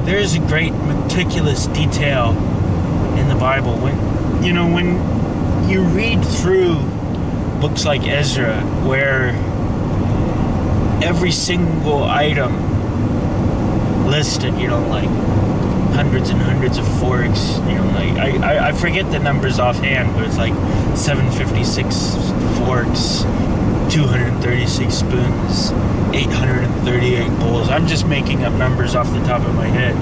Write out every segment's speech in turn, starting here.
there is a great meticulous detail in the Bible. When you read through books like Ezra, where every single item listed, like hundreds and hundreds of forks, like I forget the numbers offhand, but it's like 756 forks, 236 spoons, 838 bowls. I'm just making up numbers off the top of my head.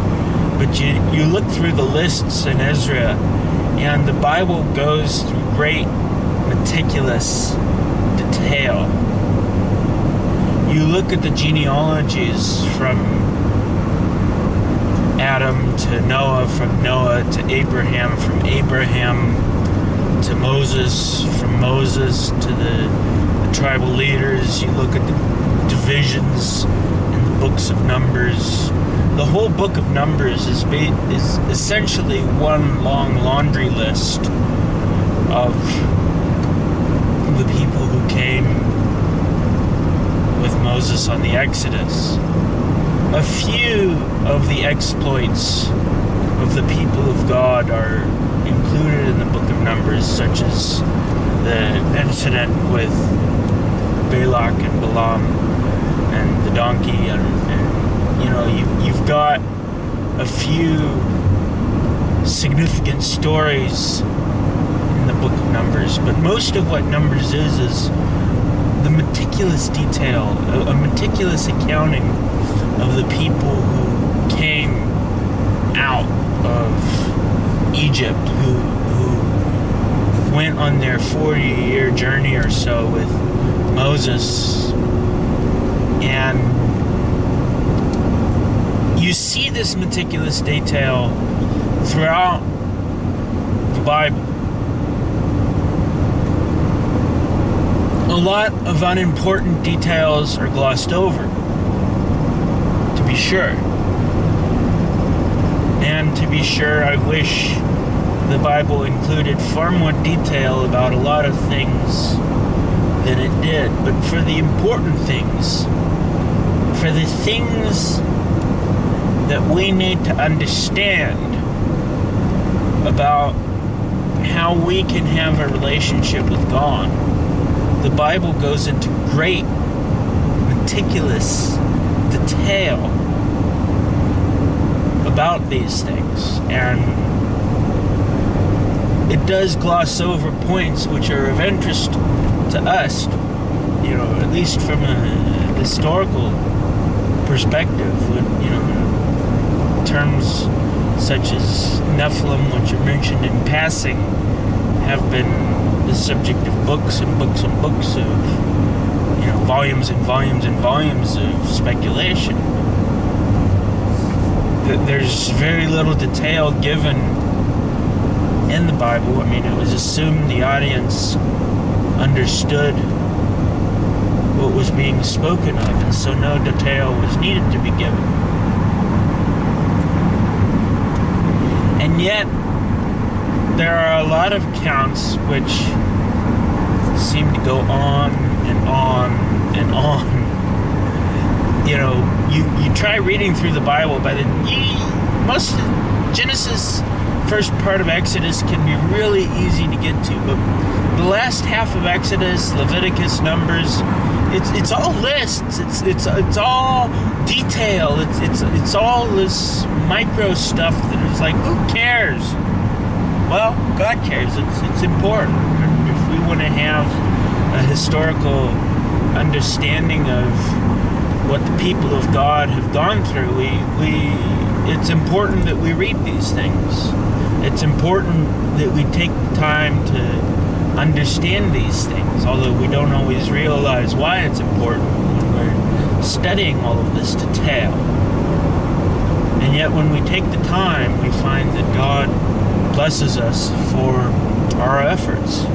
But you look through the lists in Ezra, and the Bible goes through great meticulous detail. You look at the genealogies from Adam to Noah, from Noah to Abraham, from Abraham to Moses, from Moses to the tribal leaders. You look at the divisions in the books of Numbers. The whole book of Numbers is essentially one long laundry list of the people who came with Moses on the Exodus. A few of the exploits of the people of God are included in the book of Numbers, such as the incident with Balak and Balaam and the donkey, and you've got a few significant stories in the book of Numbers, but most of what Numbers is the meticulous detail, a meticulous accounting of the people who came out of Egypt, who went on their 40-year journey or so with Moses. And you see this meticulous detail throughout the Bible. A lot of unimportant details are glossed over, to be sure. And to be sure, I wish the Bible included far more detail about a lot of things than it did. But for the important things, for the things that we need to understand about how we can have a relationship with God, the Bible goes into great, meticulous detail about these things. And it does gloss over points which are of interest to us, at least from a historical perspective. Terms such as Nephilim, which are mentioned in passing, have been the subject of books and books and books of, volumes and volumes and volumes of speculation. There's very little detail given in the Bible. It was assumed the audience understood what was being spoken of, and so no detail was needed to be given. And yet, there are a lot of accounts which seem to go on and on and on. You try reading through the Bible, most of Genesis, first part of Exodus, can be really easy to get to, but the last half of Exodus, Leviticus, Numbers, it's all lists. It's all detail. It's all this micro stuff that is like, who cares? Well, God cares. It's important. If we want to have a historical understanding of what the people of God have gone through, it's important that we read these things. It's important that we take the time to understand these things, although we don't always realize why it's important when we're studying all of this detail. And yet when we take the time, we find that God blesses us for our efforts.